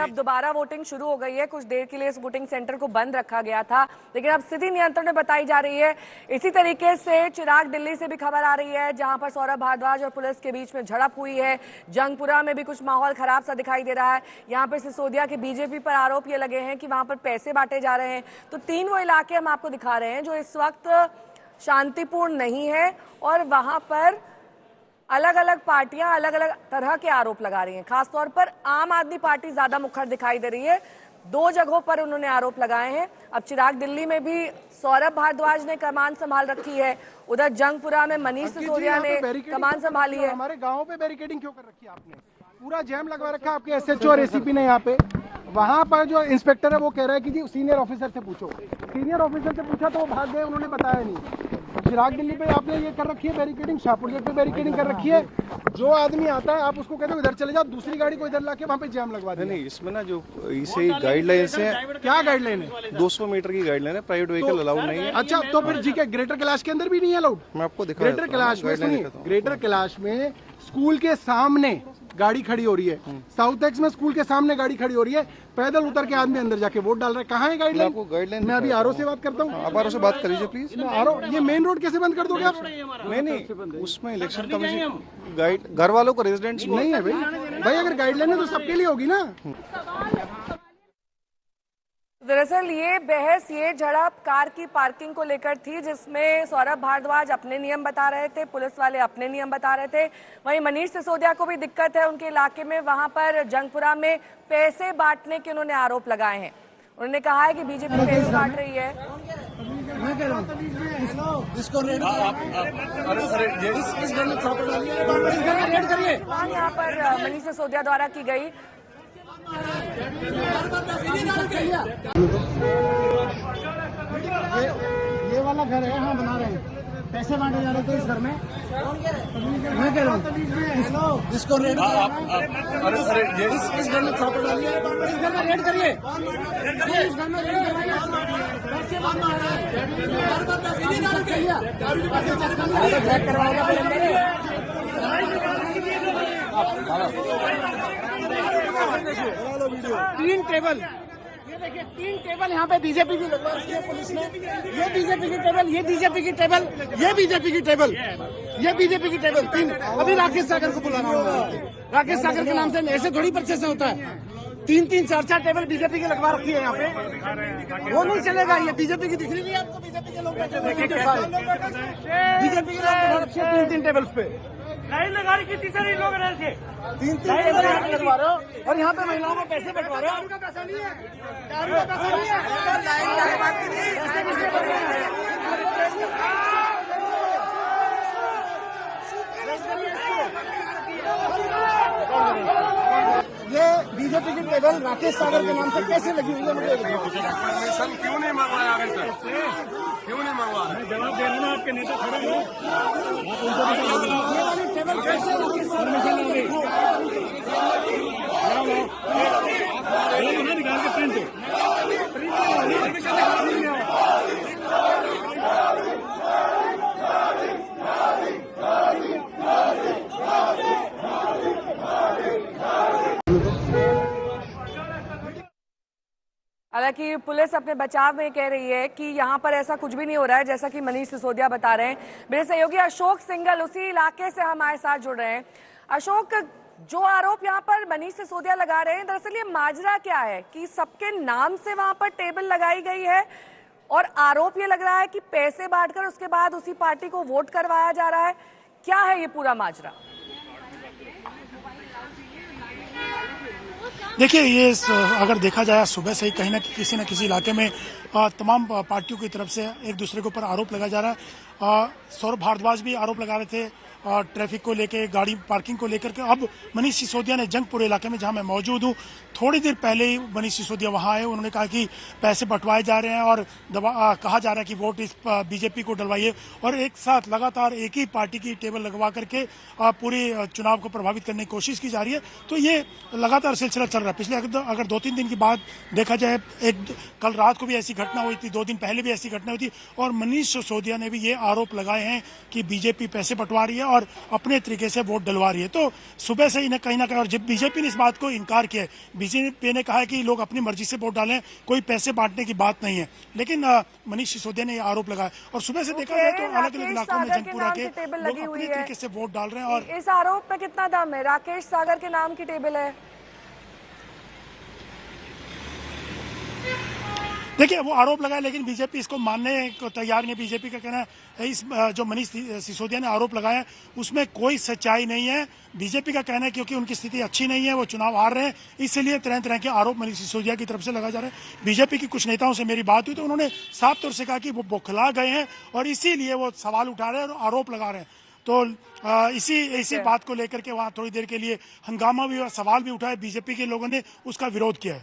अब दोबारा वोटिंग शुरू हो गई है। कुछ देर के लिए इस वोटिंग सेंटर को बंद रखा गया था, लेकिन अब स्थिति नियंत्रण में बताई जा रही है। इसी तरीके से चिराग दिल्ली से भी खबर आ रही है, जहां पर सौरभ भारद्वाज और पुलिस के बीच में झड़प हुई है। जंगपुरा में भी कुछ माहौल खराब सा दिखाई दे रहा है। यहाँ पर सिसोदिया के बीजेपी पर आरोप ये लगे हैं कि वहां पर पैसे बांटे जा रहे हैं। तो 3 वो इलाके हम आपको दिखा रहे हैं जो इस वक्त शांतिपूर्ण नहीं है और वहां पर अलग अलग पार्टियां अलग अलग तरह के आरोप लगा रही हैं। खासतौर पर आम आदमी पार्टी ज्यादा मुखर दिखाई दे रही है। 2 जगहों पर उन्होंने आरोप लगाए हैं। अब चिराग दिल्ली में भी सौरभ भारद्वाज ने कमान संभाल रखी है, उधर जंगपुरा में मनीष सिसोदिया ने कमान संभाली है। हमारे गाँव पे बैरिकेडिंग क्यों कर रखी है आपने? पूरा जैम लगवा रखा है आपके एसएचओ और एसीपी ने। यहाँ पे वहाँ पर जो इंस्पेक्टर है वो कह रहा है कि जी सीनियर ऑफिसर से पूछो। सीनियर ऑफिसर से पूछा तो वो भाग गए, उन्होंने बताया नहीं। चिराग दिल्ली पे आपने ये कर रखी है बैरिकेडिंग, शाहपुर गेट पे बैरिकेडिंग कर रखी है। जो आदमी आता है आप उसको कहते हो इधर चले जाओ, दूसरी गाड़ी को इधर लाके वहाँ पे जाम लगवा दें। नहीं, इसमें ना जो इसे गाइडलाइंस है। क्या गाइडलाइन है? 200 मीटर की गाइडलाइन है, प्राइवेट व्हीकल अलाउड नहीं है। अच्छा, तो फिर ठीक है, ग्रेटर कैलाश के अंदर भी नहीं है अलाउड? मैं आपको दिखा ग्रेटर कैलाश में सुनिए, ग्रेटर कैलाश में स्कूल के सामने गाड़ी खड़ी हो रही है, साउथ एक्स में स्कूल के सामने गाड़ी खड़ी हो रही है, पैदल उतर के आदमी अंदर जाके वोट डाल रहा है। कहाँ है गाइडलाइन? मैं अभी आरओ से बात करता हूँ। आप आरओ से बात करिए प्लीज। आरओ, ये मेन रोड कैसे बंद कर दोगे आप? नहीं, उसमें इलेक्शन कमीशन गाइड घर वालों को रेजिडेंट्स नहीं है भाई अगर गाइडलाइन है तो सबके लिए होगी ना। दरअसल ये बहस, ये झड़प कार की पार्किंग को लेकर थी, जिसमें सौरभ भारद्वाज अपने नियम बता रहे थे, पुलिस वाले अपने नियम बता रहे थे। वहीं मनीष सिसोदिया को भी दिक्कत है उनके इलाके में, वहां पर जंगपुरा में पैसे बांटने के उन्होंने आरोप लगाए हैं। उन्होंने कहा है कि बीजेपी पैसे बांट रही है। यहाँ पर मनीष सिसोदिया द्वारा की गई ये वाला घर है, हाँ बना रहे हैं, पैसे बांटे जा रहे थे इस घर में। मैं कह रहा हूँ इसको रेड इस घर में छापा डालिए, इस घर में रेड करिए, इस घर में रेड करवाइए। चेक करवाएगा 3 टेबल, ये देखिए 3 टेबल यहाँ पे बीजेपी की लगवा रखी है पुलिस ने। ये बीजेपी की टेबल, ये बीजेपी की टेबल, ये बीजेपी की टेबल, ये बीजेपी की टेबल 3। अभी राकेश सागर को बुलाना होगा। राकेश सागर के नाम से ऐसे थोड़ी परचेस होता है। 3-3, 4-4 टेबल बीजेपी की लगवा रखी है यहाँ पे। वो नहीं चलेगा, ये बीजेपी की दिख रही है आपको? बीजेपी के लोग बीजेपी के लोग 3-3 टेबल पे लाइन लगा रही, कितनी सारी लोग रहे थे। 3-3 टेबल यहाँ पे लगवा रहे हो और यहाँ पे महिलाओं को पैसे बंटवा रहे हो। दारू का पैसा नहीं है, दारू का पैसा नहीं है। ये बीजेपी की टेबल राकेश सागर के नाम से कैसे लगी हुई है? मुझे परमिशन क्यों नहीं मंगवाया अभी तक? क्यों नहीं मंगवाया? जवाब दे रहे ना, आपके नेता खड़े हो। ये वाली टेबल कैसे लगी? परमिशन लगी निकाल के प्रिंट हालांकि पुलिस अपने बचाव में कह रही है कि यहाँ पर ऐसा कुछ भी नहीं हो रहा है, जैसा कि मनीष सिसोदिया बता रहे हैं। मेरे सहयोगी अशोक सिंघल उसी इलाके से हमारे साथ जुड़ रहे हैं। अशोक, जो आरोप यहाँ पर मनीष सिसोदिया लगा रहे हैं, दरअसल ये माजरा क्या है कि सबके नाम से वहां पर टेबल लगाई गई है और आरोप ये लग रहा है कि पैसे बांटकर उसके बाद उसी पार्टी को वोट करवाया जा रहा है। क्या है ये पूरा माजरा? देखिए, ये अगर देखा जाए सुबह से ही कहीं ना किसी इलाके में तमाम पार्टियों की तरफ से एक दूसरे के ऊपर आरोप लगाया जा रहा है। सौरभ भारद्वाज भी आरोप लगा रहे थे ट्रैफिक को लेके, गाड़ी पार्किंग को लेकर के। अब मनीष सिसोदिया ने जंगपुर इलाके में, जहां मैं मौजूद हूं, थोड़ी देर पहले ही मनीष सिसोदिया वहां आए। उन्होंने कहा कि पैसे बंटवाए जा रहे हैं और कहा जा रहा है कि वोट इस बीजेपी को डलवाइए, और एक साथ लगातार एक ही पार्टी की टेबल लगवा करके पूरे चुनाव को प्रभावित करने की कोशिश की जा रही है। तो ये लगातार सिलसिला चल रहा है। पिछले अगर 2-3 दिन की बात देखा जाए, कल रात को भी ऐसी घटना हुई थी, 2 दिन पहले भी ऐसी घटना हुई थी, और मनीष सिसोदिया ने भी ये आरोप लगाए हैं कि बीजेपी पैसे बंटवा रही है और अपने तरीके से वोट डलवा रही है। तो सुबह से इन्हें कहीं ना कहीं, और जब बीजेपी ने इस बात को इनकार किया है, बीजेपी ने कहा है कि लोग अपनी मर्जी से वोट डालें, कोई पैसे बांटने की बात नहीं है, लेकिन मनीष सिसोदिया ने यह आरोप लगाया। और सुबह से देखा जाए तो अलग अलग इलाकों में जनपुरा के लोग अपने तरीके से वोट डाल रहे हैं। और इस आरोप में कितना दम है? राकेश सागर के नाम की टेबल है। देखिए, वो आरोप लगाया, लेकिन बीजेपी इसको मानने को तैयार नहीं। बीजेपी का कहना है इस जो मनीष सिसोदिया ने आरोप लगाया उसमें कोई सच्चाई नहीं है। बीजेपी का कहना है क्योंकि उनकी स्थिति अच्छी नहीं है, वो चुनाव हार रहे हैं, इसलिए तरह तरह के आरोप मनीष सिसोदिया की तरफ से लगाए जा रहे हैं। बीजेपी की कुछ नेताओं से मेरी बात हुई तो उन्होंने साफ तौर से कहा कि वो बौखला गए हैं और इसीलिए वो सवाल उठा रहे हैं और आरोप लगा रहे हैं। तो इसी बात को लेकर के वहां थोड़ी देर के लिए हंगामा भी हुआ, सवाल भी उठाए, बीजेपी के लोगों ने उसका विरोध किया है।